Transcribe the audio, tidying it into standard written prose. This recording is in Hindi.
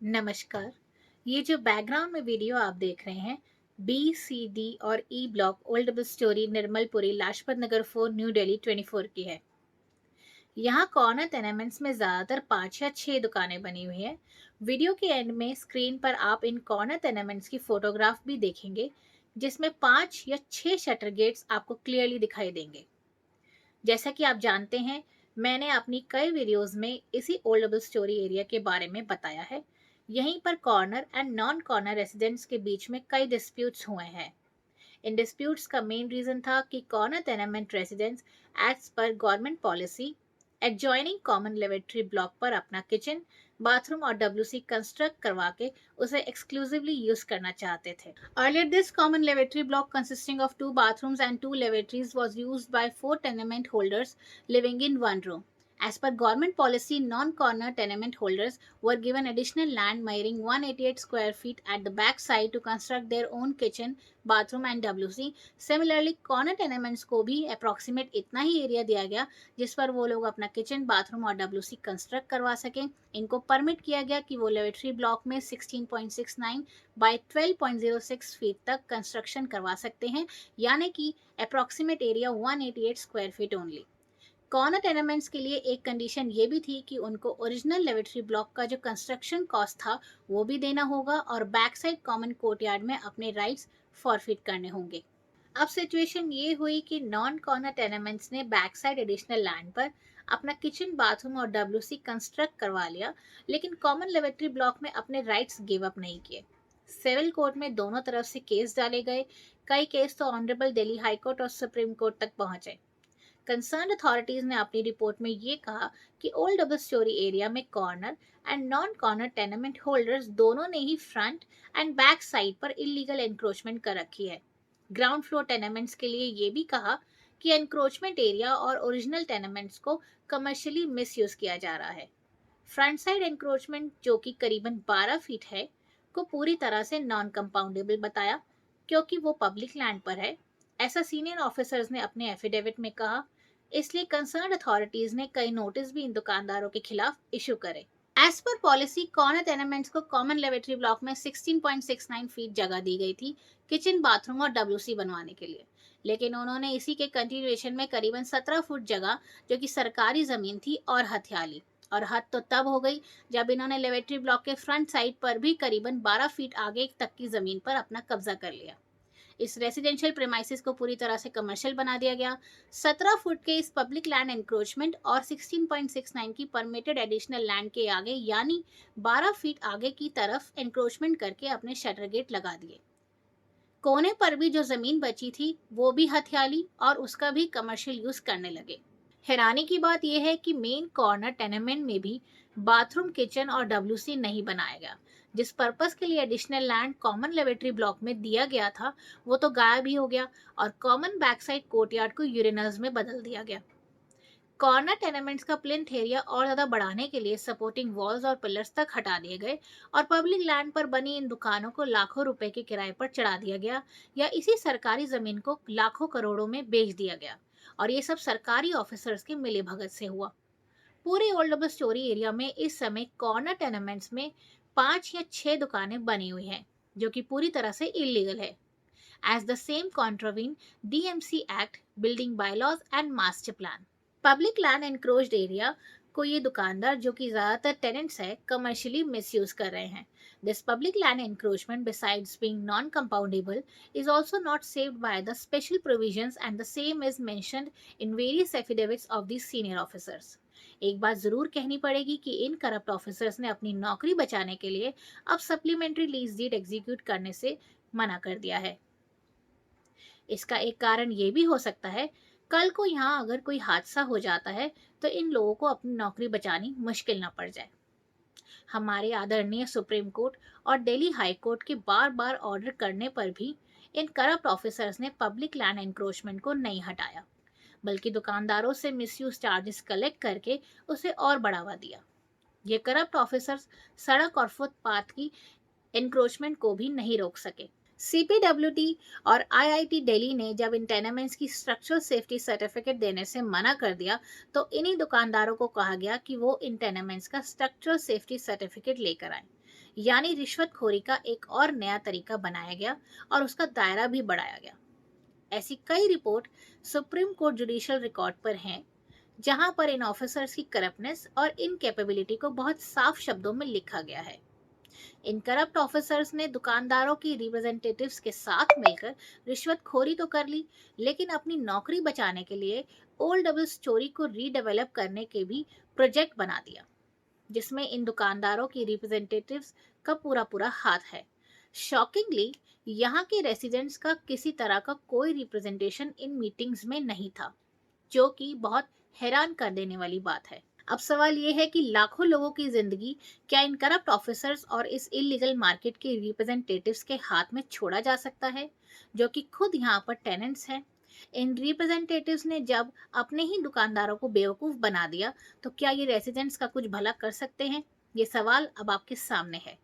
नमस्कार। ये जो बैकग्राउंड में वीडियो आप देख रहे हैं, बी, सी, डी और E block old double storey Nirmalpuri Lajpat Nagar 4 New Delhi 24 की है। यहाँ कॉर्नर टेनेमेंट्स में ज़्यादातर 5 या 6 दुकानें बनी हुई हैं। वीडियो के एंड में स्क्रीन पर आप इन कॉर्नर टेनेमेंट्स की फोटोग्राफ भी देखेंगे, जिसमें 5 या 6 शटर गेट्स आपको क्लियरली दिखाई देंगे। जैसा कि आप जानते हैं, मैंने अपनी कई वीडियोस में इसी ओल्ड डबल स्टोरी एरिया के बारे में बताया है। यहीं पर corner and non corner residents के बीच में कई डिस्प्यूट्स हुए हैं। इन डिस्प्यूट्स का मेन रीजन था कि corner tenement residents as per government policy adjoining common lavatory block पर अपना किचन, बाथरूम और डब्ल्यूसी कंस्ट्रक्ट करवा के उसे एक्सक्लूसिवली यूज करना चाहते थे। Earlier, this common lavatory block consisting of 2 bathrooms and 2 lavatories was used by 4 tenement holders living in one room. As per government policy, non-corner tenement holders were given additional land measuring 188 square feet at the back side to construct their own kitchen, bathroom and WC. Similarly, corner tenements को भी approximate इतना ही एरिया दिया गया जिस पर वो लोग अपना किचन, बाथरूम और WC कंस्ट्रक्ट करवा सकें। इनको परमिट किया गया कि वो लेवेटरी ब्लॉक में 16.69 बाय 12.06 फीट तक कंस्ट्रक्शन करवा सकते हैं, यानी कि approximate area 188 square feet only. Corner tenements के लिए एक कंडीशन ये भी थी कि उनको ओरिजिनल लेवेटरी ब्लॉक का जो कंस्ट्रक्शन कॉस्ट था वो भी देना होगा और बैक साइड कॉमन कोर्टयार्ड में अपने राइट्स फॉरफिट करने होंगे। अब सिचुएशन ये हुई कि नॉन कॉर्नर टेनेमेंट्स ने बैक साइड एडिशनल लैंड पर अपना किचन, बाथरूम और डब्ल्यूसी कंस्ट्रक्ट करवा लिया, लेकिन कॉमन लेवेटरी ब्लॉक में अपने राइट्स गिव अप नहीं किए। सिविल कोर्ट में दोनों तरफ से केस डाले गए। कई केस तो ऑनरेबल दिल्ली हाई कोर्ट और सुप्रीम कोर्ट तक पहुंचे। कंसर्न अथॉरिटीज ने अपनी रिपोर्ट में ये कहा कि ओल्ड डबल स्टोरी एरिया में corner and non corner tenement holders दोनों ने ही फ्रंट एंड बैक साइड पर इलीगल एंक्रोचमेंट कर रखी है। ग्राउंड फ्लोर टेनेमेंट्स के लिए ये भी कहा कि एनक्रोचमेंट एरिया और ओरिजिनल टेनेमेंट्स को कमर्शियली मिसयूज किया जा रहा है। फ्रंट साइड एनक्रोचमेंट, जो कि करीबन 12 फीट है, को पूरी तरह से नॉन कंपाउंडेबल बताया क्योंकि वो पब्लिक लैंड पर है। ऐसा सीनियर ऑफिसर्स ने अपने एफिडेविट में कहा। इसलिए कंसर्न अथॉरिटीज ने कई नोटिस भी इन दुकानदारों के खिलाफ इशू करे। एज पर पॉलिसी, कॉर्नर टेनेमेंट्स को कॉमन लेवेटरी ब्लॉक में 16.69 फीट जगह दी गई थी किचन, बाथरूम और डब्ल्यूसी बनवाने के लिए, लेकिन उन्होंने इसी के कंटिन्यूएशन में करीबन 17 फुट जगह, जो कि सरकारी जमीन थी, और हथिया ली। और हद तो तब हो गई जब इन्होंने लेवेटरी ब्लॉक के फ्रंट साइड पर भी करीबन 12 फीट आगे तक की जमीन पर अपना कब्जा कर लिया। इस रेसिडेंशियल प्रेमाइसिस को पूरी तरह से कमर्शियल बना दिया गया। 17 फुट के इस पब्लिक लैंड एंक्रोचमेंट और 16.69 की परमिटेड एडिशनल लैंड के आगे, यानी 12 फीट आगे की तरफ एंक्रोचमेंट करके अपने शटर गेट लगा दिए। कोने पर भी जो जमीन बची थी वो भी हथिया ली और उसका भी कमर्शियल यूज करने लगे। हैरानी की बात यह है कि मेन कॉर्नर टेनेमेंट में भी बाथरूम, किचन और डब्ल्यूसी नहीं बनाया गया। जिस पर्पस के लिए additional land common lavatory block में दिया गया था वो तो गायब ही हो गया और कॉमन बैक साइड कोर्टयार्ड को यूरिनल्स में बदल दिया गया। कॉर्नर टेनेमेंट्स का प्लिंथ एरिया और ज्यादा बढ़ाने के लिए सपोर्टिंग वॉल्स और पिलर्स तक हटा दिए गए और पब्लिक लैंड पर बनी इन दुकानों को लाखों रुपए के किराए पर चढ़ा दिया गया या इसी सरकारी जमीन को लाखों करोड़ों में बेच दिया गया। और ये सब सरकारी ऑफिसर्स के मिलीभगत से हुआ। पूरे ओल्ड डबल स्टोरी एरिया में इस समय कॉर्नर टेनेमेंट्स में 5 या 6 दुकानें बनी हुई हैं, जो कि पूरी तरह से इलीगल है। As the same contravene DMC act, building bylaws and master plan. Public land encroached area को ये दुकानदार, जो कि ज्यादातर टेनेंट्स है, कमर्शियली मिसयूज कर रहे हैं। This public land encroachment, besides being non-compoundable, is also not saved by the special provisions, and the same is mentioned in various affidavits of these senior officers. एक बात जरूर कहनी पड़ेगी कि इन करप्ट ऑफिसर्स ने अपनी नौकरी बचाने के लिए अब सप्लीमेंट्री लीज डीड एग्जीक्यूट करने से मना कर दिया है। इसका एक कारण ये भी हो सकता है, कल को यहाँ अगर कोई हादसा हो जाता है तो इन लोगों को अपनी नौकरी बचानी मुश्किल ना पड़ जाए। हमारे आदरणीय सुप्रीम कोर्ट और दिल्ली हाई कोर्ट के बार बार ऑर्डर करने पर भी इन करप्ट ऑफिसर्स ने पब्लिक लैंड एनक्रोचमेंट को नहीं हटाया, बल्कि दुकानदारों से मिसयूज चार्जेस कलेक्ट करके उसे और बढ़ावा दिया। ये करप्ट ऑफिसर्स सड़क और फुटपाथ की एनक्रोचमेंट को भी नहीं रोक सके। CPWD और IIT दिल्ली ने जब इन टेनेमेंट्स की स्ट्रक्चरल सेफ्टी सर्टिफिकेट देने से मना कर दिया तो इन्हीं दुकानदारों को कहा गया कि वो इन टेनेमेंट्स का स्ट्रक्चरल सेफ्टी सर्टिफिकेट लेकर आए। यानी रिश्वतखोरी का एक और नया तरीका बनाया गया और उसका दायरा भी बढ़ाया गया। ऐसी कई report supreme court judicial record पर हैं, जहां पर इन ऑफिसर्स की करप्टनेस और इनकैपेबिलिटी को बहुत साफ शब्दों में लिखा गया है। इन करप्ट ऑफिसर्स ने दुकानदारों की रिप्रेजेंटेटिव्स के साथ मिलकर रिश्वतखोरी तो कर ली, लेकिन अपनी नौकरी बचाने के लिए ओल्ड डबल स्टोरी को रीडेवलप करने के भी प्रोजेक्ट बना दिया, जिसमें इन दुकानदारों की रिप्रेजेंटेटिव्स का पूरा पूरा हाथ है। शॉकिंगली, यहाँ के रेसिडेंट्स का किसी तरह का कोई रिप्रेजेंटेशन इन मीटिंग्स में नहीं था, जो कि बहुत हैरान कर देने वाली बात है। अब सवाल ये है कि लाखों लोगों की जिंदगी क्या इन करप्ट ऑफिसर्स और इस इलीगल मार्केट के रिप्रेजेंटेटिव्स के हाथ में छोड़ा जा सकता है, जो कि खुद यहाँ पर टेनेंट्स हैं? इन रिप्रेजेंटेटिव्स ने जब अपने ही दुकानदारों को बेवकूफ बना दिया, तो क्या ये रेसिडेंट्स का कुछ भला कर सकते हैं? ये सवाल अब आपके सामने है।